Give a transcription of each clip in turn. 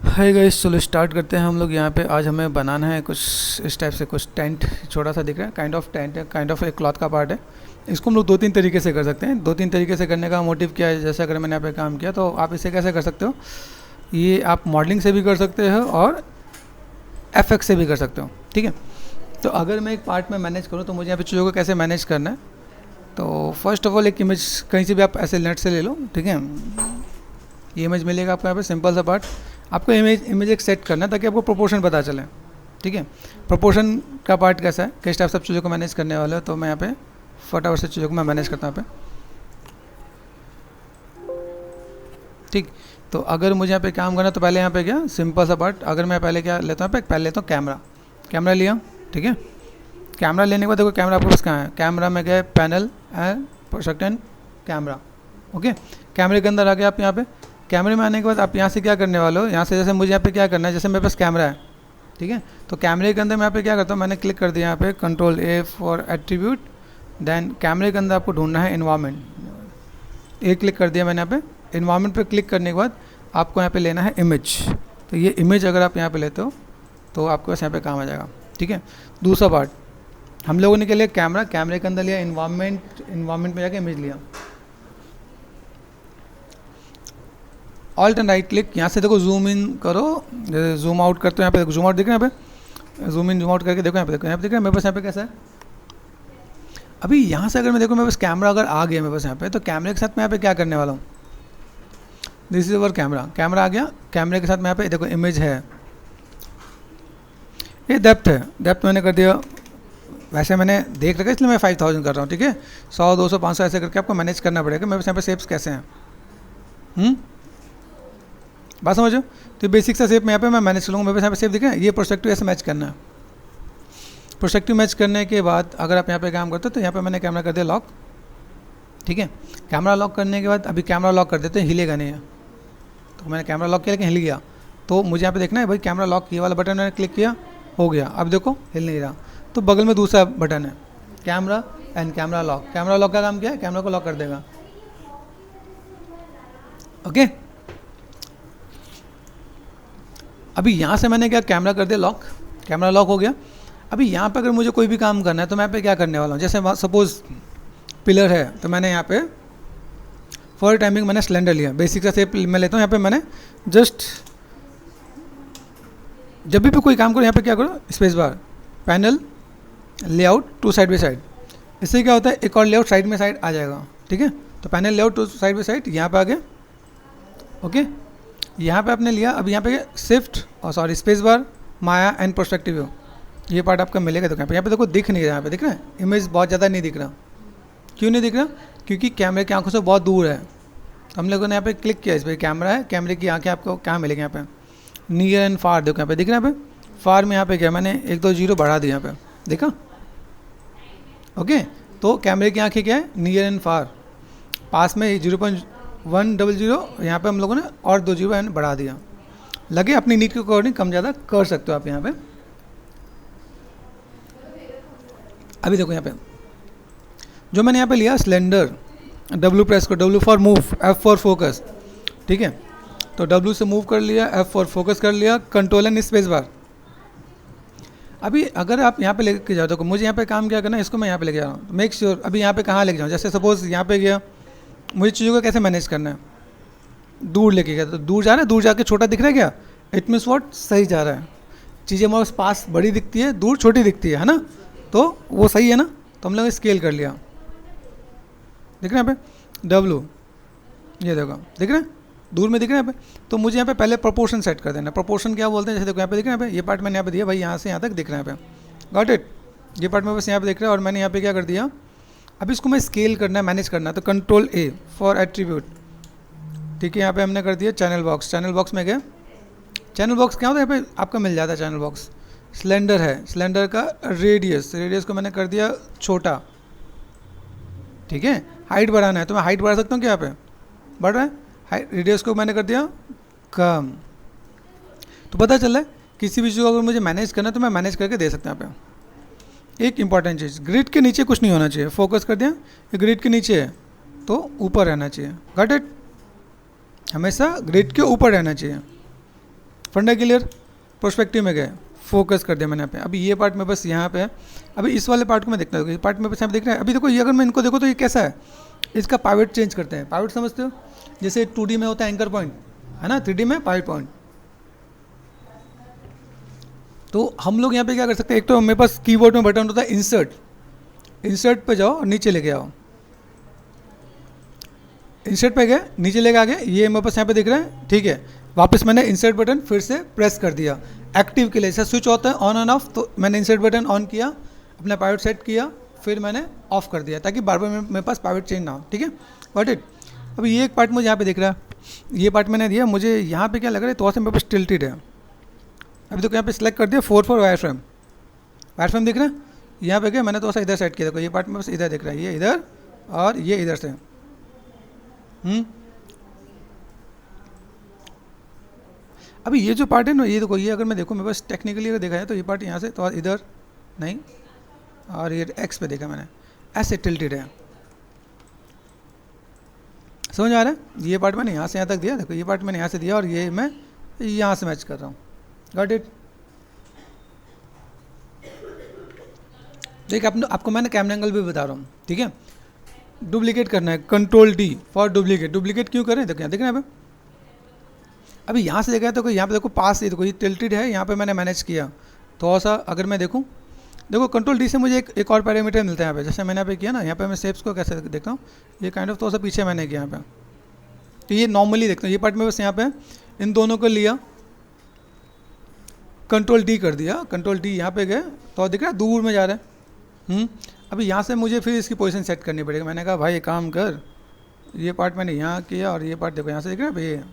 Hi guys, चलो start करते हैं हम लोग। यहाँ पे आज हमें बनाना है कुछ इस टाइप से, कुछ टेंट छोटा सा दिख रहा है, काइंड ऑफ टेंट है, काइंड ऑफ एक क्लॉथ का पार्ट है। इसको हम लोग दो तीन तरीके से कर सकते हैं। दो तीन तरीके से करने का मोटिव क्या है, जैसे अगर मैंने यहाँ पे काम किया तो आप इसे कैसे कर सकते हो, ये आप मॉडलिंग से भी कर सकते हो और एफएक्स से भी कर सकते हो। ठीक है, तो अगर मैं एक पार्ट में मैनेज करूँ तो मुझे यहाँ पे चीज़ों को कैसे मैनेज करना है। तो फर्स्ट ऑफ ऑल एक इमेज कहीं से भी आप ऐसे नेट से ले लो। ठीक है, ये इमेज मिलेगा आपको यहाँ पे, सिंपल सा पार्ट। आपको इमेज एक सेट करना है ताकि आपको प्रोपोर्शन पता चले। ठीक है, प्रोपोर्शन का पार्ट कैसा है, किस टाइप सब चीज़ों को मैनेज करने वाले हो, तो मैं यहाँ पे फटाफट से चीज़ों को मैं मैनेज करता हूँ यहाँ पे। ठीक, तो अगर मुझे यहाँ पे काम करना तो पहले यहाँ पे क्या सिंपल सा पार्ट, अगर मैं पहले क्या लेता हूँ, पहले लेता हूँ कैमरा लिया। ठीक है, कैमरा लेने के बाद देखो कैमरा आपके पास कहाँ है, कैमरा में गए panel and project and camera. Okay, कैमरे के अंदर आ गए आप। यहाँ पे कैमरे में आने के बाद आप यहाँ से क्या करने वाले हो, यहाँ से जैसे मुझे यहाँ पे क्या करना है, जैसे मेरे पास कैमरा है। ठीक है, तो कैमरे के अंदर मैं यहाँ पे क्या करता हूँ, मैंने क्लिक कर दिया यहाँ पे control A for attribute. Then कैमरे के अंदर आपको ढूंढना है इन्वायरमेंट, एक क्लिक कर दिया मैंने यहाँ पे। इन्वायरमेंट पे क्लिक करने के बाद आपको यहाँ पे लेना है इमेज। तो ये इमेज अगर आप यहाँ पे लेते हो तो आपके पास यहाँ पे काम आ जाएगा। ठीक है, दूसरा पार्ट हम लोगों ने क्या लिया, कैमरे के अंदर लिया इन्वायरमेंट में जाके इमेज लिया। ऑल्ट एंड राइट क्लिक, यहाँ से देखो जूम इन करो, जूम आउट करते हो। यहाँ पे देखो जूम आउट दिख रहा है, यहाँ पे जूम इन जूम आउट करके देखो, यहाँ पे देखो, यहाँ पे दिख रहा है मेरे पास। यहाँ पे कैसा है, अभी यहाँ से अगर मैं देखो मेरे पास कैमरा अगर आ गया मेरे पास यहाँ पे, तो कैमरे के साथ मैं यहाँ पे क्या करने वाला हूँ, दिस इज अवर कैमरा आ गया। कैमरे के साथ मैं यहाँ पे देखो इमेज है, ये डेप्थ है, डेप्थ मैंने कर दिया। वैसे मैंने देख रखा इसलिए मैं 5000 कर रहा हूँ। ठीक है, 100 200 500 ऐसे करके आपको मैनेज करना पड़ेगा। मेरे पास यहाँ पे शेप्स कैसे हैं, बात समझो। तो बेसिक सा शेप में यहाँ पे मैं मैनेज कर लूँगा। मेरे पास यहाँ पे शेप दिख रहा है, ये प्रोस्पेक्टिव ऐसे मैच करना है। प्रोस्पेक्टिव मैच करने के बाद अगर आप यहाँ पे काम करते हो तो यहाँ पे मैंने कैमरा कर दिया लॉक। ठीक है, कैमरा लॉक करने के बाद अभी कैमरा लॉक कर देते हैं, हिलेगा नहीं है। तो मैंने कैमरा लॉक किया लेकिन हिल गया, तो मुझे यहाँ पे देखना है भाई कैमरा लॉक, ये वाला बटन मैंने क्लिक किया, हो गया। अब देखो हिल नहीं रहा। तो बगल में दूसरा बटन है camera and camera lock. Camera lock का काम क्या है, कैमरा को लॉक कर देगा। ओके, अभी यहाँ से मैंने क्या कैमरा कर दिया लॉक, कैमरा लॉक हो गया। अभी यहाँ पे अगर मुझे कोई भी काम करना है तो मैं यहाँ पे क्या करने वाला हूँ, जैसे सपोज पिलर है तो मैंने यहाँ पे फॉर टाइमिंग मैंने सिलेंडर लिया, बेसिक सा शेप मैं लेता हूँ। यहाँ पे मैंने जस्ट जब भी कोई काम करो यहाँ पे क्या करो, space bar, panel layout two side by side. इससे क्या होता है, एक और लेआउट साइड में साइड आ जाएगा। ठीक है, तो panel layout two side by side यहाँ पे आ गया। ओके, यहाँ पे आपने लिया। अब यहाँ पे शिफ्ट और sorry space bar, Maya and prospective, ये पार्ट आपका मिलेगा। तो यहाँ पे देखो दिख नहीं रहा, यहाँ पे दिख रहा है इमेज बहुत ज़्यादा नहीं दिख रहा। क्यों नहीं दिख रहा, क्योंकि कैमरे की आंखों से बहुत दूर है। तो हम लोगों ने यहाँ पे क्लिक किया, इस पर कैमरा है, कैमरे की आंखें आपको कहाँ मिलेगी, यहाँ पे नियर एंड फार। देखो यहाँ पे दिख रहा है, यहाँ पे फार में यहाँ पे क्या मैंने 1 2 0 बढ़ा दिया, यहाँ पे देखा। ओके, तो कैमरे की आंखें क्या है, नियर एंड फार। पास में 0.100, यहाँ पे हम लोगों ने और 2 0 बढ़ा दिया। लगे अपनी नीड के अकॉर्डिंग कम ज़्यादा कर सकते हो आप यहाँ पे। अभी देखो यहाँ पे जो मैंने यहाँ पे लिया सिलेंडर, W प्रेस को, W for move, F for focus. ठीक है, तो W से मूव कर लिया, F फॉर फोकस कर लिया, कंट्रोल एंड स्पेस बार। अभी अगर आप यहाँ पे लेके जाओ, देखो मुझे यहाँ पे काम क्या करना है, इसको मैं यहाँ पे लेके जा रहा हूँ। मेक श्योर अभी यहाँ पे कहाँ लेके जाऊँ, जैसे सपोज यहाँ पे गया, मुझे चीज़ों को कैसे मैनेज करना है, दूर लेके गया तो दूर जा रहा है, दूर जाके छोटा दिख रहा है क्या, इट मीन्स व्हाट, सही जा रहा है। चीज़ें हमारे पास बड़ी दिखती है, दूर छोटी दिखती है ना, तो वो सही है ना। तो हम लोग स्केल कर लिया, दिख रहा है यहाँ पे W, ये देखो दिख रहा है, दूर में दिख रहा है यहाँ पे। तो मुझे यहाँ पे पहले प्रोपोर्शन सेट कर देना। प्रोपोर्शन क्या बोलते हैं, जैसे देखो यहाँ पे दिख रहा है, यहाँ पे ये पार्ट मैंने यहाँ पे दिया भाई, यहाँ से यहाँ तक दिख रहा है यहाँ पे, गॉट इट। ये पार्ट मेरे पास यहाँ पे दिख रहा है और मैंने यहाँ पे क्या कर दिया, अब इसको मैं स्केल करना है, मैनेज करना है। तो कंट्रोल A फॉर एट्रीब्यूट। ठीक है, यहाँ पे हमने कर दिया चैनल बॉक्स। चैनल बॉक्स में गए, चैनल बॉक्स क्या होता है, यहाँ पे आपका मिल जाता है चैनल बॉक्स। सिलेंडर है, सिलेंडर का रेडियस को मैंने कर दिया छोटा। ठीक है, हाइट बढ़ाना है तो मैं हाइट बढ़ा सकता हूँ क्या, यहाँ पे बढ़ रहा है, हाइट रेडियस को मैंने कर दिया कम। तो पता चल रहा है किसी भी चीज़ को अगर मुझे मैनेज करना है तो मैं मैनेज करके दे सकता हूँ यहाँ पे। एक इंपॉर्टेंट चीज़, ग्रिड के नीचे कुछ नहीं होना चाहिए, फोकस कर दिया, ये ग्रिड के नीचे है तो ऊपर रहना चाहिए, गॉट इट। हमेशा ग्रिड के ऊपर रहना चाहिए। फ्रंट है क्लियर, प्रोस्पेक्टिव में गए, फोकस कर दिया मैंने यहाँ पे। अभी ये पार्ट में बस यहाँ पे है। अभी इस वाले पार्ट को मैं देखता हूँ, इस पार्ट में बस यहाँ पे देख रहे हैं। अभी देखो ये अगर मैं इनको देखो तो ये कैसा है, इसका पाइवट चेंज करते हैं। पाइवट समझते हो, जैसे 2D में होता है एंकर पॉइंट, है ना, 3D में पाइवट पॉइंट। तो हम लोग यहाँ पे क्या कर सकते हैं, एक तो मेरे पास कीबोर्ड में बटन होता है इंसर्ट, इंसर्ट पे जाओ और नीचे लेके आओ, इंसर्ट पे गए नीचे लेके आ गए, ये मेरे पास यहाँ पे दिख रहा है, ठीक है। वापस मैंने इंसर्ट बटन फिर से प्रेस कर दिया एक्टिव के लिए। जैसे स्विच होता है ऑन एंड ऑफ, तो मैंने इंसर्ट बटन ऑन किया, अपना पाइवट सेट किया, फिर मैंने ऑफ कर दिया ताकि बार बार मेरे पास पाइवट चेंज ना हो, ठीक है, गॉट इट। अभी ये एक पार्ट मुझे यहाँ पे दिख रहा है, ये पार्ट मैंने दिया, मुझे यहाँ पे क्या लग रहा है, थोड़ा सा मेरे पास टिल्टेड है। अभी तो यहाँ पे सिलेक्ट कर दिया 4/4 वायर फ्रेम, वायर फ्रेम दिख रहा है, यहाँ पे क्या मैंने थोड़ा सा इधर सेट किया, देखो ये पार्ट में बस इधर दिख रहा है, ये इधर और ये इधर से। अभी ये जो पार्ट है ना, ये देखो, ये अगर मैं देखूँ मेरे पास टेक्निकली अगर देखा जाए तो ये पार्ट यहाँ से तो इधर नहीं, और ये एक्स पे देखा मैंने, ऐसे टिल्टेड है, समझ आ रहा है। ये पार्ट मैंने यहाँ से यहाँ तक दिया, देखो ये पार्ट मैंने यहाँ से दिया और ये मैं यहाँ से मैच कर रहा हूँ, गॉट इट। देखिए आपको मैंने कैमरा एंगल भी बता रहा हूँ, ठीक है। डुप्लीकेट करना है, control D for duplicate. Duplicate क्यों करें, देखो यहाँ देख रहे हैं। अभी यहाँ से देखा तो यहाँ पे देखो पास, ये देखो ये टिल्टेड है, यहाँ पे मैंने मैनेज किया थोड़ा सा। अगर मैं देखूँ, देखो कंट्रोल D से मुझे एक और पैरामीटर मिलता है यहाँ पे, जैसे मैंने यहाँ पे किया ना, यहाँ पे मैं शेप्स को कैसे देखता हूँ, ये काइंड ऑफ थोड़ा सा पीछे मैंने किया यहाँ पे, तो ये नॉर्मली देखता हूँ। ये पार्ट में बस यहाँ पे इन दोनों को लिया, कंट्रोल D कर दिया, कंट्रोल D यहाँ पे गए तो दिख रहा है दूर में जा रहा है। अभी यहाँ से मुझे फिर इसकी पोजीशन सेट करनी पड़ेगी। मैंने कहा भाई एक काम कर, ये पार्ट मैंने यहाँ किया और ये पार्ट देखो यहाँ से दिख रहा है भाई, ये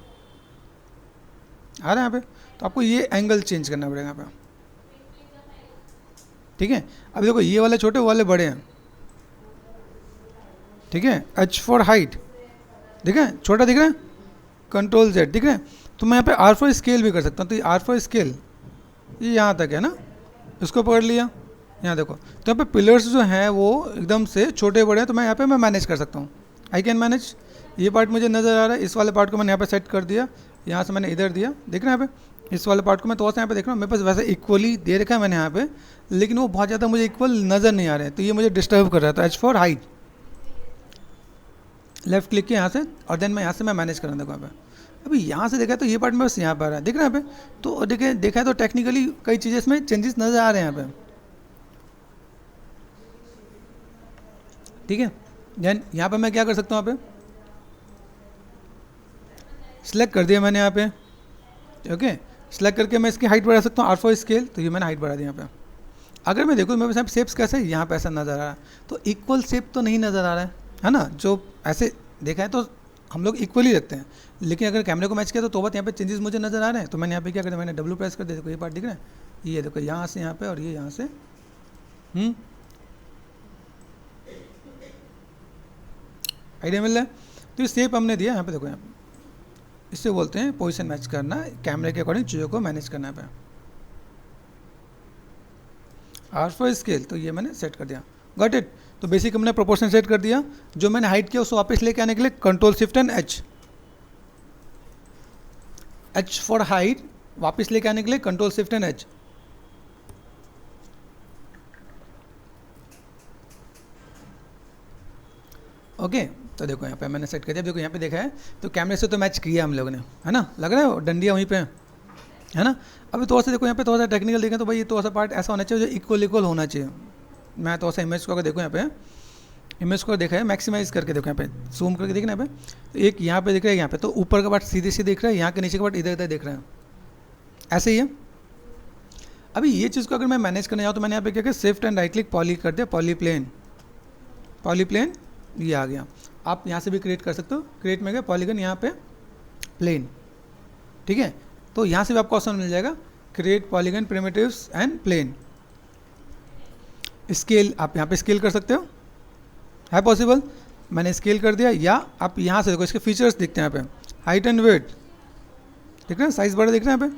आ रहा है यहाँ पे, तो आपको ये एंगल चेंज करना पड़ेगा यहाँ पे, ठीक है। अभी देखो ये वाले छोटे, वो वाले बड़े हैं, ठीक है। H फॉर हाइट, ठीक है, छोटा दिख रहा है, कंट्रोल Z दिख रहा है। तो मैं यहाँ पे R फॉर स्केल भी कर सकता हूँ, तो ये R फॉर स्केल ये यहाँ तक है ना, इसको पकड़ लिया, यहाँ देखो। तो यहाँ पे पिलर्स जो हैं वो एकदम से छोटे बड़े हैं, तो मैं यहाँ पे मैनेज कर सकता हूँ, आई कैन मैनेज। ये पार्ट मुझे नज़र आ रहा है, इस वाले पार्ट को मैंने यहाँ पे सेट कर दिया, यहाँ से मैंने इधर दिया, देख रहे हैं यहाँ पे। इस वाले पार्ट को मैं थोड़ा सा यहाँ पे देख रहा हूँ, मेरे पास वैसे इक्वली दे रखा है मैंने यहाँ पे, लेकिन वो बहुत ज़्यादा मुझे इक्वल नज़र नहीं आ रहे हैं, तो ये मुझे डिस्टर्ब कर रहा है। तो H for height, left click किया यहाँ से, और देन मैं यहाँ से मैं मैनेज कर रहा हूँ, देखो यहाँ पे। अभी यहाँ से देखा तो ये पार्ट में बस यहाँ पर आ रहा है, दिख रहा है यहाँ पे। तो देखा है तो टेक्निकली कई चीज़ें इसमें चेंजेस नज़र आ रहे हैं यहाँ पे, ठीक है। देन यहाँ पे मैं क्या कर सकता हूँ, यहाँ पे सिलेक्ट कर दिया मैंने यहाँ पे, ओके। सिलेक्ट करके मैं इसकी हाइट बढ़ा सकता हूँ, R फॉर स्केल, तो ये मैंने हाइट बढ़ा दी यहाँ पे। अगर मैं देखूँ मेरे पास शेप्स कैसे यहाँ पे ऐसा नज़र आ रहा है, तो इक्वल शेप तो नहीं नज़र आ रहा है ना। जो ऐसे देखा है तो हम लोग इक्वली रखते हैं, लेकिन अगर कैमरे को मैच किया तो बात यहाँ पे चेंजेस मुझे नज़र आ रहे हैं। तो मैंने यहाँ पे क्या किया, मैंने W प्रेस कर दिया, देखो ये पार्ट दिख रहा है, ये देखो यहाँ से यहाँ पे और ये यहाँ से, आइडिया मिल रहा है। तो ये शेप हमने दिया यहाँ पे, देखो यहाँ पे, इससे बोलते हैं पोजीशन मैच करना, कैमरे के अकॉर्डिंग चीज़ों को मैनेज करना पे। R फॉर स्केल, तो ये मैंने सेट कर दिया, गॉट इट। तो बेसिक हमने प्रोपोर्शन सेट कर दिया। जो मैंने हाइट किया उसको वापस लेके आने के लिए control shift and H for height, वापस लेके आने के लिए control shift and H। Okay, तो देखो यहाँ पे मैंने सेट कर दिया। देखो यहाँ पे देखा है तो कैमरे से तो मैच किया हम लोगों ने, है ना, लग रहा है डंडिया वहीं पे है ना। अभी थोड़ा सा देखो यहाँ पे थोड़ा सा टेक्निकल देखें तो भाई ये थोड़ा सा पार्ट ऐसा होना चाहिए जो इक्वल होना चाहिए। मैं थोड़ा सा इमेज को अगर देखो, यहाँ पे इमेज को देखा है मैक्सिमाइज करके, देखो यहाँ पे जूम करके देखना यहाँ पे, तो एक यहाँ पे दिख रहा है, यहाँ पे तो ऊपर का पार्ट सीधे सीधे दिख रहा है, यहाँ के नीचे का पार्ट इधर इधर दिख रहा है, ऐसे ही है। अभी ये चीज़ को अगर मैं मैनेज करने जाऊँ तो मैंने यहाँ पे क्या किया, shift and right click poly कर दिया, पॉलीप्लेन ये आ गया। आप यहाँ से भी क्रिएट कर सकते हो, क्रिएट में गए पॉलीगन, यहाँ पे प्लेन, ठीक है। तो यहाँ से भी आपको ऑप्शन मिल जाएगा create polygon primitives and plane. Scale आप यहाँ पे स्केल कर सकते हो, है पॉसिबल, मैंने स्केल कर दिया। या आप यहाँ से देखो इसके फीचर्स दिखते हैं यहाँ पे, हाइट एंड वेट दिख रहा है, साइज बड़ा दिख रहा है यहाँ पे,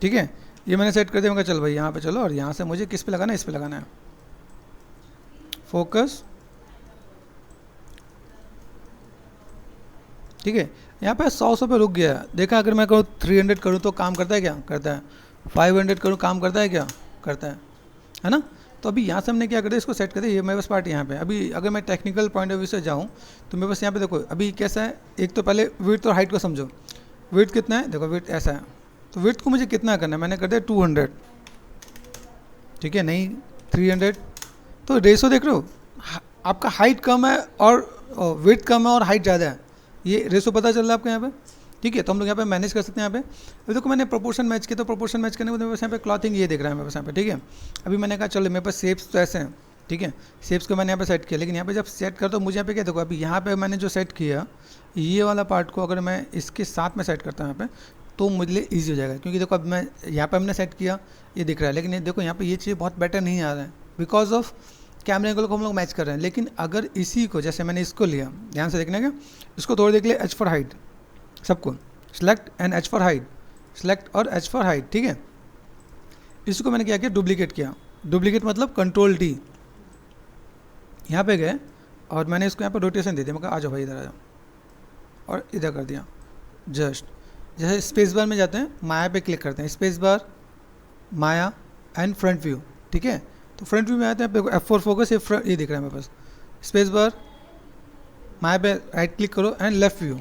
ठीक है। ये मैंने सेट कर दिया, मैं कहा चल भाई यहाँ पे चलो, और यहाँ से मुझे किस पे लगाना है, इस पे लगाना है, फोकस ठीक है। यहाँ पे 100 पे रुक गया है। देखा अगर मैं करूँ 300 करूँ तो काम करता है क्या? करता है। 500 करूँ काम करता है क्या? करता है ना। तो अभी यहाँ से हमने क्या करते इसको सेट करते, ये मेरे पास पार्ट यहाँ पे। अभी अगर मैं टेक्निकल पॉइंट ऑफ व्यू से जाऊँ तो मेरे पास यहाँ पे देखो अभी कैसा है, एक तो पहले विड्थ और हाइट को समझो। विड्थ कितना है, देखो विड्थ ऐसा है, तो विड्थ को मुझे कितना करना है, मैंने कर दिया 200, ठीक है, नहीं 300। तो रेशो देख रहे हो, आपका हाइट कम है और विड्थ कम है और हाइट ज़्यादा है, ये रेशो पता चल रहा है आपको यहाँ पे, ठीक है। तो हम लोग यहाँ पे मैनेज कर सकते हैं। यहाँ पे अभी देखो मैंने प्रोपोर्शन मैच किया, तो प्रोपोर्शन मैच करने के बाद मेरे पास यहाँ पे क्लॉथिंग ये दिख रहा है मेरे पास यहाँ पे, ठीक है। अभी मैंने कहा चलो मेरे पास शेप्स तो ऐसे हैं, ठीक है, शेप्स को मैंने यहाँ पे सेट किया, लेकिन यहाँ पे जब सेट करता हूँ मुझे यहाँ पे क्या देखो, अभी यहाँ पे मैंने जो सेट किया ये वाला पार्ट को अगर मैं इसके साथ में सेट करता हूँ यहाँ पे तो मुझे लिए ईजी हो जाएगा, क्योंकि देखो अब मैं यहाँ पे हमने सेट किया ये दिख रहा है, लेकिन ये देखो यहाँ पे ये चीज़ बहुत बेटर नहीं आ रहा है बिकॉज ऑफ कैमरे एंगल को हम लोग मैच कर रहे हैं। लेकिन अगर इसी को जैसे मैंने इसको लिया, ध्यान से देखने का, इसको थोड़ा देख लिया, एच फॉर हाइट सबको select and H for height, select और एच फॉर हाइट, ठीक है। इसको मैंने क्या किया, डुप्लीकेट किया। डुप्लीकेट मतलब कंट्रोल टी, यहाँ पे गए और मैंने इसको यहाँ पे रोटेशन दे दिया, मैं कहा आ जाओ भाई इधर आ जाओ, और इधर कर दिया जस्ट। जैसे स्पेस बार में जाते हैं, माया पे क्लिक करते हैं, space bar, Maya and front view, ठीक है। तो फ्रंट व्यू में आते हैं, देखो F4 फोकस, ये दिख रहा है मेरे पास, स्पेस बार, माया पे राइट क्लिक करो एंड लेफ्ट व्यू,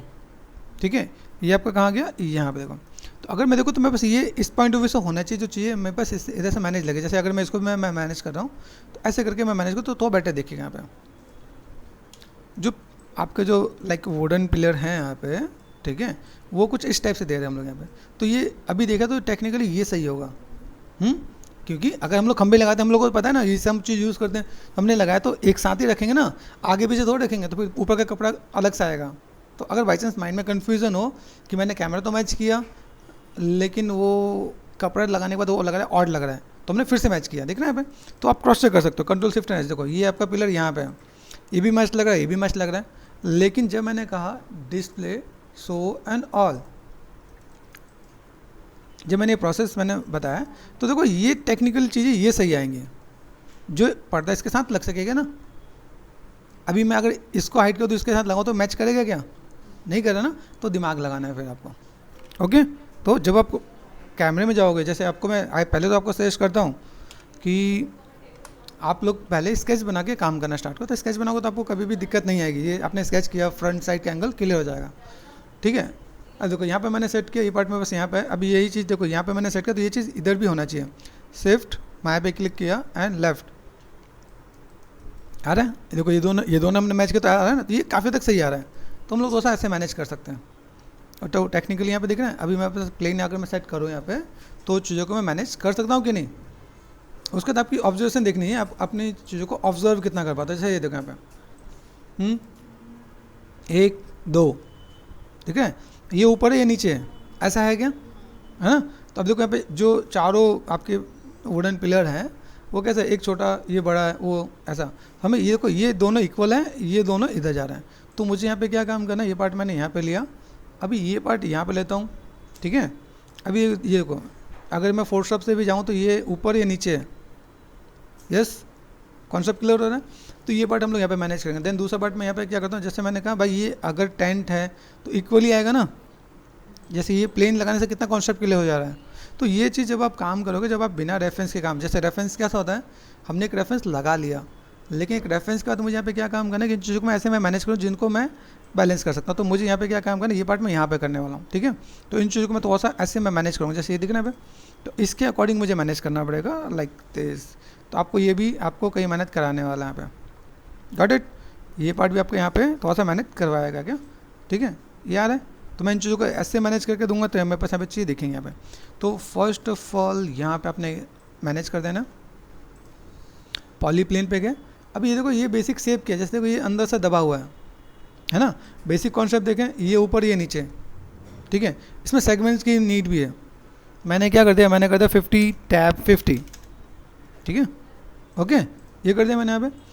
ठीक है। ये आपका कहाँ गया, यहाँ पे देखो। तो अगर मैं देखो तो मेरे पास ये इस पॉइंट ऑफ व्यू से होना चाहिए, जो चाहिए मेरे पास इधर से मैनेज लगे। जैसे अगर मैं इसको मैं मैनेज कर रहा हूँ तो ऐसे करके मैं मैनेज करूँ तो बेटर देखिएगा। यहाँ पे जो आपके जो लाइक वुडन पिलर हैं यहाँ पे, ठीक है, वो कुछ इस टाइप से दे रहे हैं हम लोग यहाँ पे। तो ये अभी देखा तो टेक्निकली ये सही होगा, क्योंकि अगर हम लोग खंबे लगाते हैं, हम लोग को पता है ना ये सब चीज़ यूज़ करते हैं, हमने लगाया तो एक साथ ही रखेंगे ना, आगे पीछे थोड़ा रखेंगे, तो फिर ऊपर का कपड़ा अलग से आएगा। तो अगर बाई चांस माइंड में कन्फ्यूज़न हो कि मैंने कैमरा तो मैच किया लेकिन वो कपड़ा लगाने के बाद वो लग रहा है ऑड लग रहा है, तो हमने फिर से मैच किया, देख रहे हैं यहाँ पे। तो आप क्रॉस चेक कर सकते हो, कंट्रोल शिफ्ट एच, देखो ये आपका पिलर यहाँ पे है, ये भी मैच लग रहा है, ये भी मैच लग रहा है। लेकिन जब मैंने कहा डिस्प्ले शो एंड ऑल, जब मैंने ये प्रोसेस मैंने बताया, तो देखो ये टेक्निकल चीज़ें ये सही आएंगी, जो पर्दा इसके साथ लग सकेगा ना। अभी मैं अगर इसको हाइट कर दूँ इसके साथ लगाऊँ तो मैच करेगा क्या? नहीं करेगा ना, तो दिमाग लगाना है फिर आपको। ओके, तो जब आप कैमरे में जाओगे, जैसे आपको मैं पहले तो आपको सजेस्ट करता हूँ कि आप लोग पहले स्केच बना के काम करना स्टार्ट करो। तो स्केच बनाओगे तो आपको कभी भी दिक्कत नहीं आएगी। ये आपने स्केच किया, फ्रंट साइड का एंगल क्लियर हो जाएगा, ठीक है। अब देखो यहाँ पे मैंने सेट किया, ये पार्ट में बस यहाँ पे, अभी यही चीज़ देखो यहाँ पे मैंने सेट किया, तो ये चीज़ इधर भी होना चाहिए। शिफ्ट माया पे क्लिक किया एंड लेफ्ट, आ रहा है, देखो ये दोनों हमने मैच किया तो आ रहा है ना, तो ये काफ़ी तक सही आ रहा है। तो हम लोग थोड़ा सा ऐसे मैनेज कर सकते हैं। और तो टेक्निकली यहाँ पे दिख रहा है, अभी मेरे पास प्लेन अगर मैं सेट करूँ यहाँ पे तो चीज़ों को मैं मैनेज कर सकता हूँ कि नहीं। उसके बाद आपकी ऑब्जर्वेशन देखनी है, आप अपनी चीज़ों को ऑब्जर्व कितना कर पाते हैं। जैसे ये देखो यहाँ पे 1 2, ठीक है, ये ऊपर है ये नीचे है, ऐसा है क्या, है ना। तो अब देखो यहाँ पे जो चारों आपके वुडन पिलर हैं वो कैसा है, एक छोटा ये बड़ा है, वो ऐसा। हमें ये देखो ये दोनों इक्वल हैं, ये दोनों इधर जा रहे हैं। तो मुझे यहाँ पे क्या काम करना है, ये पार्ट मैंने यहाँ पे लिया, अभी ये पार्ट यहाँ पे लेता हूँ, ठीक है। अभी ये देखो अगर मैं फोर स्टेप से भी जाऊँ तो ये ऊपर या नीचे है, यस, कॉन्सेप्ट क्लियर हो रहा है। तो ये पार्ट हम लोग यहाँ पे मैनेज करेंगे। देन दूसरा पार्ट मैं यहाँ पे क्या करता हूँ, जैसे मैंने कहा भाई ये अगर टेंट है तो इक्वली आएगा ना, जैसे ये प्लेन लगाने से कितना कॉन्सेप्ट क्लियर हो जा रहा है। तो ये चीज़ जब आप काम करोगे, जब आप बिना रेफरेंस के काम, जैसे रेफरेंस कैसा होता है, हमने एक रेफरेंस लगा लिया, लेकिन एक रेफरेंस के बाद मुझे यहाँ पे क्या काम करना है कि इन चीज़ों को मैं ऐसे मैं मैनेज करूँ जिनको मैं बैलेंस कर सकता हूँ। तो मुझे यहाँ पे क्या काम करना है, ये पार्ट मैं यहाँ पे करने वाला हूँ, ठीक है। तो इन चीज़ों को मैं थोड़ा सा ऐसे मैं मैनेज करूँगा, जैसे ये दिखना है, तो इसके अकॉर्डिंग मुझे मैनेज करना पड़ेगा लाइक दिस। तो आपको ये भी आपको कहीं मेहनत कराने वाला है यहाँ पे, गॉट इट। ये पार्ट भी आपको यहाँ पे थोड़ा सा मेहनत करवाएगा क्या, ठीक है, ये आ रहा है। तो मैं इन चीज़ों को ऐसे मैनेज करके दूंगा तो मेरे पास यहाँ पे चीज़ दिखेंगे यहाँ पे। तो फर्स्ट ऑफ ऑल यहाँ पे आपने मैनेज कर देना, पॉलीप्लेन पे गए। अभी ये देखो ये बेसिक शेप क्या है, जैसे देखो ये अंदर से दबा हुआ है ना, बेसिक कॉन्सेप्ट देखें, ये ऊपर ये नीचे, ठीक है। इसमें सेगमेंट्स की नीड भी है। मैंने क्या कर दिया, मैंने कर दिया 50 टैब 50, ठीक है, ओके, ये कर दिया मैंने यहाँ पे।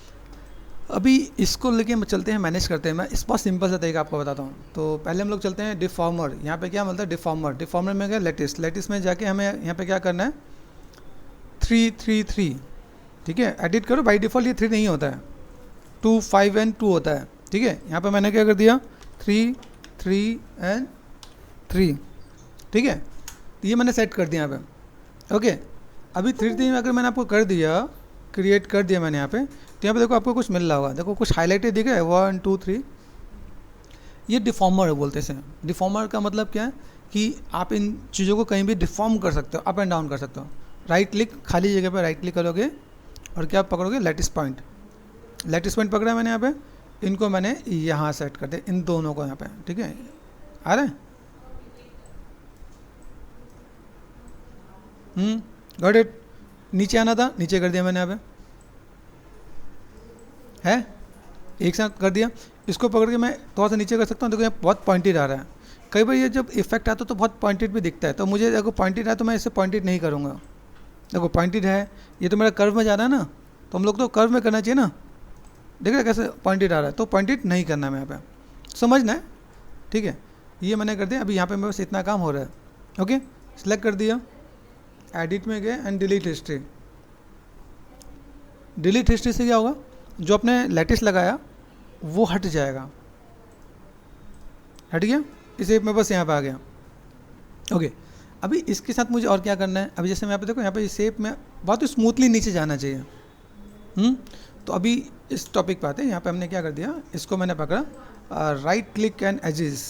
अभी इसको लेके चलते हैं, मैनेज करते हैं। मैं इस बहुत सिंपल सा तरीका आपको बताता हूँ। तो पहले हम लोग चलते हैं डिफॉर्मर। यहाँ पे क्या मिलता है, डिफॉर्मर में गया लेटिस में जाके हमें यहाँ पे क्या करना है 333, ठीक है। एडिट करो, बाई डिफ़ॉल्ट ये 3 नहीं होता है, 2 5 एंड 2 होता है, ठीक है। यहाँ पे मैंने क्या कर दिया 3 3 एंड 3, ठीक है। तो ये मैंने सेट कर दिया यहाँ पे, ओके। अभी 3 3 अगर मैंने आपको कर दिया, क्रिएट कर दिया मैंने यहाँ पे, तो यहाँ पे देखो आपको कुछ मिल रहा होगा, देखो कुछ हाईलाइटेड दिख रहा है 1 2 3। ये डिफॉर्मर बोलते हैं। डिफॉर्मर का मतलब क्या है कि आप इन चीज़ों को कहीं भी डिफॉर्म कर सकते हो, अप एंड डाउन कर सकते हो। राइट क्लिक, खाली जगह पे राइट क्लिक करोगे और क्या पकड़ोगे, लैटिस पॉइंट। लैटिस पॉइंट पकड़ा मैंने यहाँ पे, इनको मैंने यहाँ सेट कर दिया, इन दोनों को यहाँ पे, ठीक है। आ रहा है, गॉट इट। नीचे आना था, नीचे कर दिया मैंने यहाँ पे, है एक साथ कर दिया। इसको पकड़ के मैं थोड़ा सा नीचे कर सकता हूँ, देखो यहाँ बहुत पॉइंटेड आ रहा है। कई बार ये जब इफेक्ट आता है तो बहुत पॉइंटेड भी दिखता है, तो मुझे देखो पॉइंटेड है तो मैं इससे पॉइंटेड नहीं करूँगा। देखो पॉइंटेड है, ये तो मेरा कर्व में जा रहा है ना, तो हम लोग तो कर्व में करना चाहिए ना। देख रहे कैसे पॉइंटेड आ रहा है, तो पॉइंटेड नहीं करना है मैं यहाँ पे, समझना है, ठीक है। ये मैंने कर दिया। अभी यहाँ पे मेरे पास इतना काम हो रहा है, ओके। सिलेक्ट कर दिया, एडिट में गए and delete history. Delete history से क्या होगा, जो अपने लैटिस लगाया वो हट जाएगा, हट गया। इसे मैं बस यहाँ पे आ गया, ओके। अभी इसके साथ मुझे और क्या करना है, अभी जैसे मैं यहाँ पे देखो, यहाँ पे शेप में बहुत स्मूथली नीचे जाना चाहिए। तो अभी इस टॉपिक पे आते हैं। यहाँ पे हमने क्या कर दिया, इसको मैंने पकड़ा, right click and edges.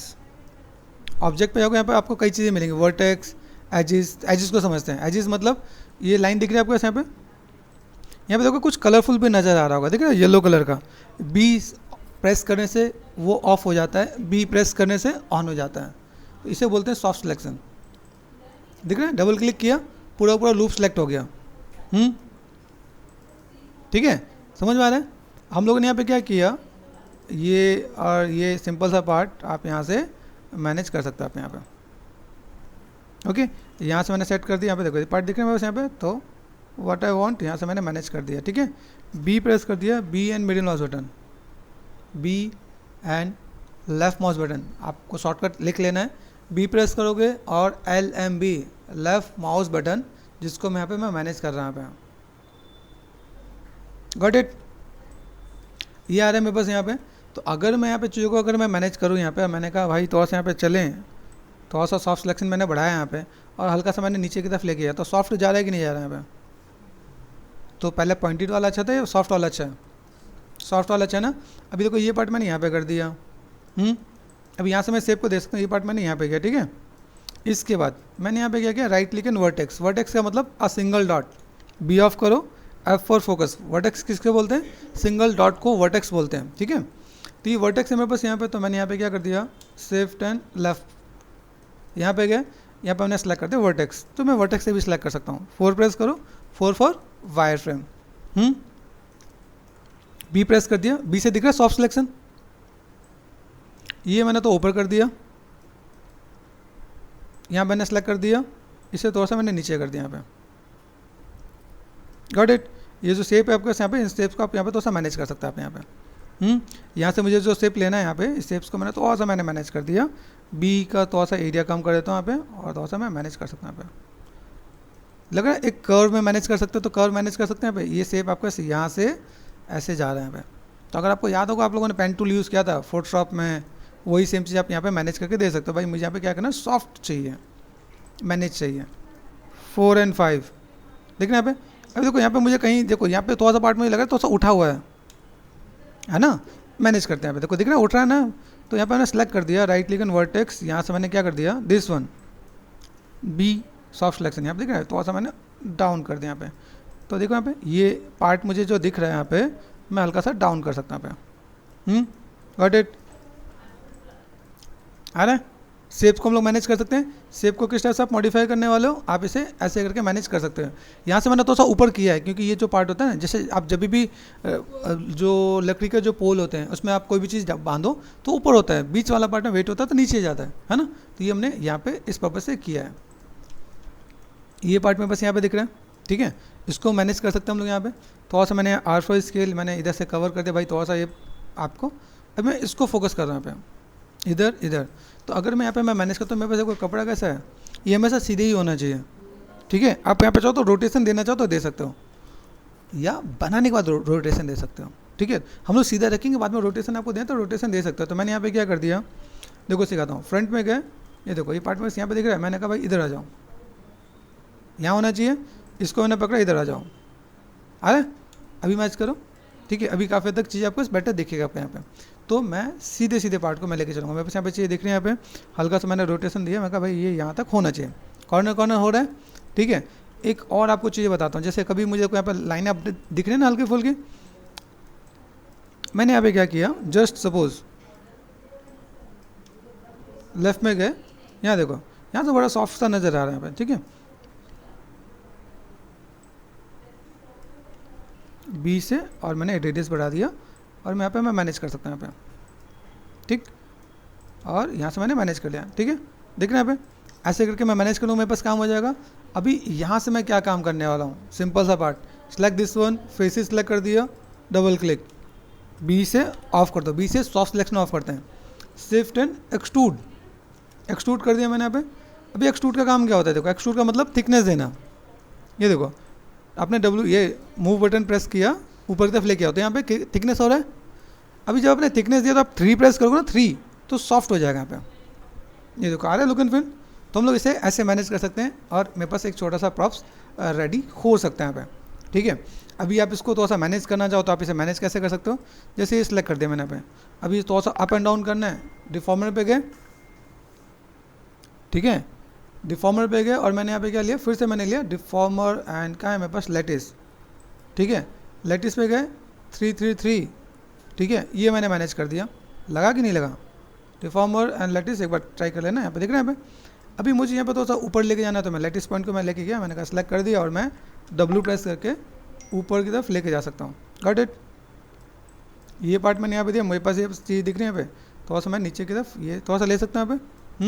Object पे जाओगे, यहाँ पे आपको कई चीज़ें मिलेंगी, वर्टेक्स, एजिस। एजिस को समझते हैं, एजिस मतलब ये लाइन दिख रही है आपको यहाँ पे, यहाँ पे देखो कुछ कलरफुल भी नज़र आ रहा होगा, दिख रहा है येलो कलर का। बी प्रेस करने से वो ऑफ हो जाता है, बी प्रेस करने से ऑन हो जाता है, तो इसे बोलते हैं सॉफ्ट सिलेक्शन। दिख रहा है, डबल क्लिक किया, पूरा पूरा लूप सेलेक्ट हो गया। ठीक है, समझ में आ रहा है। हम लोगों ने यहाँ पे क्या किया, ये और ये सिंपल सा पार्ट आप यहाँ से मैनेज कर सकते हो आप यहाँ पे, ओके। यहाँ से मैंने सेट कर दिया, यहाँ पे देखो ये पार्ट दिख रहा है मेरे पास यहाँ पे, तो व्हाट आई वांट यहाँ से मैंने मैनेज कर दिया, ठीक है। बी प्रेस कर दिया, B and middle mouse button, B and left mouse button, आपको शॉर्टकट लिख लेना है। बी प्रेस करोगे और LMB लेफ्ट माउस बटन, जिसको मैं यहाँ पे मैं मैनेज कर रहा हूँ यहाँ पे, गॉट इट। ये आ रहा है मेरे पास यहाँ पे। तो अगर मैं यहाँ पे चीज़ों को अगर मैं मैनेज करूँ यहाँ पे, मैंने कहा भाई थोड़ा सा यहाँ पे चलें, थोड़ा सा सॉफ्ट सिलेक्शन मैंने बढ़ाया यहाँ पे और हल्का सा मैंने नीचे की तरफ लेके गया, तो सॉफ्ट जा रहा है कि नहीं जा रहा है यहाँ पे। तो पहले पॉइंटेड वाला अच्छा था या सॉफ्ट वाला अच्छा है, सॉफ्ट वाला अच्छा है ना। अभी देखो ये पार्ट मैंने यहाँ पे कर दिया, अब यहाँ से मैं शेप को देख सकता हूँ, ये पार्ट मैंने यहाँ पे किया, ठीक है। इसके बाद मैंने यहाँ पे क्या किया, right click and vertex. Vertex का मतलब a single dot, B off करो, F4 फोकस। वर्टेक्स किसके बोलते हैं, सिंगल डॉट को वर्टेक्स बोलते हैं, ठीक है। तो ये वर्टेक्स है मेरे पास यहाँ पे, तो मैंने यहाँ पे क्या कर दिया, शिफ्ट एंड लेफ्ट, यहाँ पे गए, यहाँ पे मैंने सेलेक्ट कर दिया वर्टेक्स। तो मैं वर्टेक्स से भी सिलेक्ट कर सकता हूँ, 4 प्रेस करो, 4 for wireframe, B press कर दिया, बी से दिख रहा है सॉफ्ट सिलेक्शन, ये मैंने तो ऊपर कर दिया, यहाँ मैंने सेलेक्ट कर दिया, इसे थोड़ा सा मैंने नीचे कर दिया यहाँ पे, गॉट इट। ये जो शेप है आपके यहाँ पे, इन शेप्स को आप यहाँ पे थोड़ा सा मैनेज कर सकते हैं आप यहाँ पे, यहाँ से मुझे जो शेप लेना है यहाँ पे, इस शेप्स को मैंने थोड़ा सा मैंने मैनेज कर दिया, बी का थोड़ा सा एरिया कम कर देता हूँ यहाँ पे, और थोड़ा सा मैं मैनेज कर सकता हूँ यहाँ पे। लग रहा है एक कर्व में मैनेज कर सकते हो, तो कर्व मैनेज कर सकते हैं यहाँ पे। ये शेप आपका यहाँ से ऐसे जा रहा है यहाँ पे, तो अगर आपको याद होगा आप लोगों ने पेन टूल यूज़ किया था फोटोशॉप में, वही सेम चीज़ आप यहाँ पे मैनेज करके दे सकते हो। भाई मुझे यहाँ पे क्या करना है, सॉफ्ट चाहिए, मैनेज चाहिए, 4 and 5, देख रहे हैं यहाँ पे। अभी देखो यहाँ पे मुझे कहीं, देखो यहाँ पे थोड़ा सा पार्ट मुझे लग रहा है थोड़ा सा उठा हुआ है ना, मैनेज करते हैं यहाँ पे, देखो दिख रहा है उठ रहा है ना। तो यहाँ पे मैंने सेलेक्ट कर दिया, राइट क्लिक एंड वर्टेक्स, यहाँ से मैंने क्या कर दिया, this one, B soft selection, यहाँ पे दिख रहा है, थोड़ा सा मैंने डाउन कर दिया यहाँ पे। तो देखो यहाँ पे ये पार्ट मुझे जो दिख रहा है यहाँ पे, मैं हल्का सा डाउन कर सकता हूँ यहाँ पे, गॉट इट। आ रहा है। शेप को हम लोग मैनेज कर सकते हैं। शेप को किस तरह से आप मॉडिफाई करने वाले हो, आप इसे ऐसे करके मैनेज कर सकते हैं। यहाँ से मैंने थोड़ा सा ऊपर किया है, क्योंकि ये जो पार्ट होता है ना, जैसे आप जब भी जो लकड़ी के जो पोल होते हैं उसमें आप कोई भी चीज़ बांधो तो ऊपर होता है, बीच वाला पार्ट में वेट होता है तो नीचे जाता है ना। तो ये हमने यहाँ पे इस पर्पज से किया है। ये पार्ट में बस यहाँ पे दिख रहा है, ठीक है। इसको मैनेज कर सकते हैं हम लोग यहाँ पे। थोड़ा सा मैंने R4 स्केल मैंने इधर से कवर कर दिया भाई, थोड़ा सा ये आपको। अब मैं इसको फोकस कर रहा हूँ यहाँ पे, इधर इधर। तो अगर मैं यहाँ पे मैं मैनेज करता हूँ, मेरे पास देखो कपड़ा कैसा है, ये हमेशा सीधे ही होना चाहिए, ठीक है। आप यहाँ पे चाहो तो रोटेशन देना चाहो तो दे सकते हो, या बनाने के बाद रोटेशन दे सकते हो, ठीक है। हम लोग सीधा रखेंगे, बाद में रोटेशन आपको दें तो रोटेशन दे सकते हो। तो मैंने यहाँ पे क्या कर दिया, देखो सिखाता हूँ। फ्रंट में गए, ये देखो ये पार्ट में यहाँ पे दिख रहा है, मैंने कहा भाई इधर आ जाओ, यहाँ होना चाहिए, इसको मैंने पकड़ा, इधर आ जाओ, आ रहा है, अभी मैच करो, ठीक है। अभी काफ़ी हद तक चीज़ आपको बेटर दिखेगा आपको यहाँ पे। तो मैं सीधे सीधे पार्ट को मैं लेके चलूँगा। मेरे पास यहाँ पे चीज़ें दिख रही है, यहाँ पे हल्का सा मैंने रोटेशन दिया, मैं कहा भाई ये यहाँ तक होना चाहिए, कॉर्नर कॉर्नर हो रहा है, ठीक है। एक और आपको चीज़ें बताता हूँ, जैसे कभी मुझे यहाँ पे लाइनें आप दिख रही है ना हल्की फुल्की, मैंने यहाँ पे क्या किया, जस्ट सपोज लेफ्ट में गए, यहाँ देखो यहाँ से बड़ा सॉफ्ट सा नज़र आ रहा है यहाँ पे, ठीक है। बी से और मैंने रेडियस बढ़ा दिया और मैं यहाँ पे मैं मैनेज कर सकता हूँ यहाँ पे, ठीक। और यहाँ से मैंने मैनेज कर लिया, ठीक है, देख रहे हैं यहाँ पे, ऐसे करके मैं मैनेज कर लूँ, मेरे पास काम हो जाएगा। अभी यहाँ से मैं क्या काम करने वाला हूँ, सिंपल सा part, select this one, faces select कर दिया, डबल क्लिक, बी से ऑफ कर दो, बी से सॉफ्ट सिलेक्शन ऑफ करते हैं, शिफ्ट एंड एक्सट्रूड, एक्सट्रूड कर दिया मैंने यहाँ पे। अभी एक्सट्रूड का काम क्या होता है, देखो एक्सट्रूड का मतलब थिकनेस देना, ये देखो आपने डब्ल्यू ये मूव बटन प्रेस किया, ऊपर की तरफ लेके आओ तो यहाँ पे थिकनेस हो रहा है। अभी जब आपने थिकनेस दिया तो आप 3 प्रेस करोगे ना, 3 तो सॉफ्ट हो जाएगा यहाँ पे, ये देखो आ रहा है लुक एंड फील। तो हम लोग इसे ऐसे मैनेज कर सकते हैं और मेरे पास एक छोटा सा प्रॉप्स रेडी हो सकता है यहाँ पे, ठीक है। अभी आप इसको थोड़ा सा मैनेज करना चाहो तो आप इसे मैनेज कैसे कर सकते हो, जैसे ये सिलेक्ट कर दिया मैंने यहाँ पे, अभी थोड़ा सा अप एंड डाउन करना है, डिफॉर्मर पे गए, ठीक है, डिफॉर्मर पे गए और मैंने यहाँ पे क्या लिया, फिर से मैंने लिया डिफॉर्मर एंड कहाँ है मेरे पास, लेटिस, ठीक है, लेटिस पे गए 333, ठीक है, ये मैंने मैनेज कर दिया, लगा कि नहीं लगा, डिफॉर्मर एंड लेटिस एक बार ट्राई कर लेना, यहाँ पे देख रहे हैं यहाँ पे। अभी मुझे यहाँ पे थोड़ा सा ऊपर लेके जाना है तो मैं लेटिस पॉइंट को मैं लेके गया, मैंने कहा सेलेक्ट कर दिया और मैं डब्ल्यू प्रेस करके ऊपर की तरफ लेके जा सकता हूँ, गॉट इट। ये पार्ट मैंने यहाँ पे दिया, मेरे पास ये चीज़ दिख रही है यहाँ पे, थोड़ा सा मैं नीचे की तरफ ये थोड़ा सा ले सकता हूँ यहाँ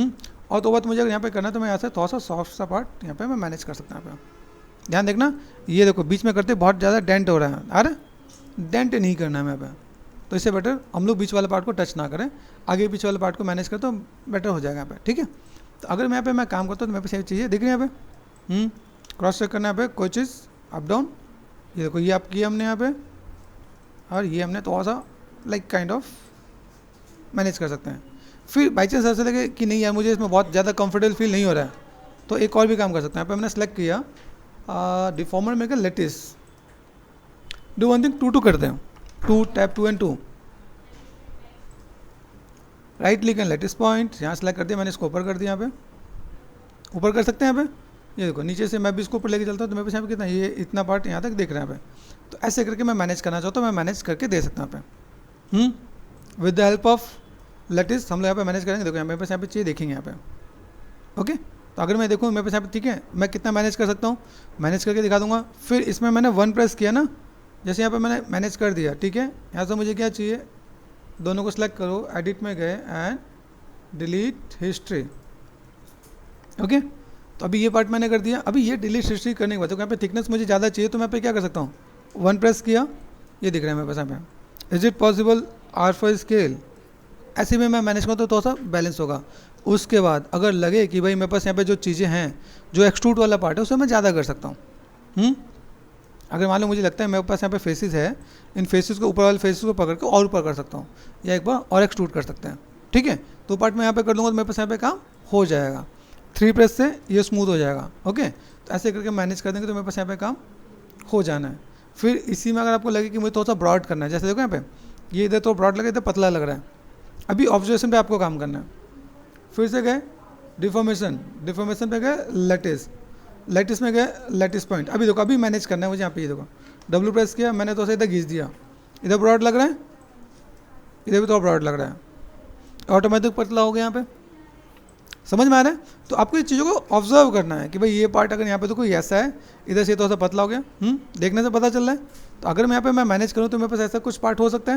पे, और तो बात मुझे अगर यहाँ पे करना है तो मैं यहाँ से थोड़ा सा सॉफ्ट सा पार्ट यहाँ पे मैं मैनेज कर सकता हूँ यहाँ पे। ध्यान देखना, ये देखो बीच में करते बहुत ज़्यादा डेंट हो रहा है, आ रहा डेंट नहीं करना है यहाँ पे, तो इससे बेटर हम लोग बीच वाले पार्ट को टच ना करें, आगे पीछे वाले पार्ट को मैनेज करें तो बेटर हो जाएगा यहाँ पे, ठीक है। तो अगर मैं यहाँ पे मैं काम करता हूँ तो मेरे पास ये चीज़ें दिख रही है यहाँ पे, क्रॉस चेक करना है यहाँ पे, कोई चीज़ अप डाउन, ये देखो ये आप किया हमने यहाँ पे, और ये हमने थोड़ा सा लाइक काइंड ऑफ मैनेज कर सकते हैं। फिर बाई चांस ऐसा लगे कि नहीं यार मुझे इसमें बहुत ज़्यादा कंफर्टेबल फील नहीं हो रहा है, तो एक और भी काम कर सकते हैं। यहाँ पे मैंने सेलेक्ट किया डिफॉर्मर में क्या, लेटिस, डू वन थिंग, 2 करते हैं, 2 tap 2 and 2, right click and lattice point, यहाँ सेलेक्ट कर दिया मैंने, इसको ऊपर कर दिया, यहाँ पे ऊपर कर सकते हैं यहाँ पे, ये देखो नीचे से मैं भी इसको ऊपर लेके चलता हूँ तो मेरे पास यहाँ पे कितना, ये इतना पार्ट यहाँ तक देख रहे हैं यहाँ पे। तो ऐसे करके मैं मैनेज करना चाहता हूँ, मैं मैनेज करके दे सकता हूँ यहाँ पे, with the help of lattice हम लोग यहाँ पे मैनेज करेंगे। देखो मेरे पास यहाँ पे चीज़ देखेंगे यहाँ पे, ओके। तो अगर मैं देखूँ मेरे पास यहाँ पे, ठीक है, मैं कितना मैनेज कर सकता हूँ, मैनेज करके दिखा दूंगा। फिर इसमें मैंने 1 प्रेस किया ना, जैसे यहाँ पे मैंने मैनेज कर दिया, ठीक है। यहाँ से मुझे क्या चाहिए, दोनों को सिलेक्ट करो, एडिट में गए एंड डिलीट हिस्ट्री, ओके। तो अभी ये पार्ट मैंने कर दिया। अभी ये डिलीट हिस्ट्री करने के बाद तो यहाँ पे थिकनेस मुझे ज़्यादा चाहिए, तो मैं पे क्या कर सकता हूँ, 1 प्रेस किया, ये दिख रहा है मेरे पास यहाँ पे, is it possible R5 scale, ऐसे में मैं मैनेज करूँ तो थोड़ा सा बैलेंस होगा। उसके बाद अगर लगे कि भाई मेरे पास यहाँ पे जो चीज़ें हैं, जो एक्सट्रूड वाला पार्ट है उसे मैं ज़्यादा कर सकता हूँ, अगर मान लो मुझे लगता है मेरे पास यहाँ पे फेसेस है, इन फेसेस को ऊपर वाले फेसेस को पकड़ के और ऊपर कर सकता हूँ, या एक बार और एक्सट्रूड कर सकते हैं, ठीक है। तो पार्ट मैं यहाँ पे कर दूँगा तो मेरे पास यहाँ पे काम हो जाएगा, 3 प्रेस से ये स्मूथ हो जाएगा, ओके। तो ऐसे करके मैनेज कर देंगे तो मेरे पास यहाँ पे काम हो जाना है। फिर इसी में अगर आपको लगे कि मुझे थोड़ा सा ब्रॉड करना है, जैसे देखो यहाँ पे ये इधर तो ब्रॉड लगे, इधर पतला लग रहा है, अभी ऑब्जर्वेशन पे आपको काम करना है। फिर से गए डिफॉर्मेशन, डिफॉर्मेशन पे गए लेटिस, लेटिस में गए लेटिस पॉइंट। अभी देखो अभी मैनेज करना है मुझे यहाँ पे, ये देखो डब्ल्यू प्रेस किया मैंने, तो इधर घिस दिया, इधर ब्रॉड लग रहा है, इधर भी तो ब्रॉड लग रहा है, ऑटोमेटिक पतला हो गया यहाँ पे, समझ में आ रहा है। तो आपको ये चीज़ों को ऑब्जर्व करना है कि भाई ये पार्ट अगर यहाँ पे तो कोई ऐसा है, इधर से थोड़ा सा पतला हो गया, देखने से पता चल रहा है। तो अगर मैं यहाँ पे मैं मैनेज करूँ तो मेरे पास ऐसा कुछ पार्ट हो सकता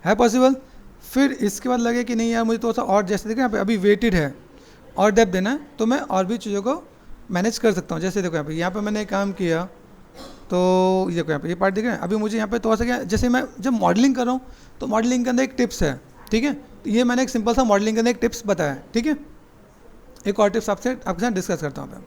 है पॉसिबल। फिर इसके बाद लगे कि नहीं यार मुझे थोड़ा सा और, जैसे देखो यहाँ पे अभी वेटेड है और डेप्थ देना है, तो मैं और भी चीज़ों को मैनेज कर सकता हूँ। जैसे देखो यहाँ पे मैंने काम किया तो ये देखो यहाँ पे ये पार्ट दिख रहा है। अभी मुझे यहाँ पे थोड़ा सा क्या, जैसे मैं जब मॉडलिंग कर रहा हूँ तो मॉडलिंग के अंदर एक टिप्स है, ठीक है। तो ये मैंने एक सिंपल सा मॉडलिंग के अंदर एक टिप्स बताया है, ठीक है। एक और टिप्स आपके साथ डिस्कस करता हूँ मैं।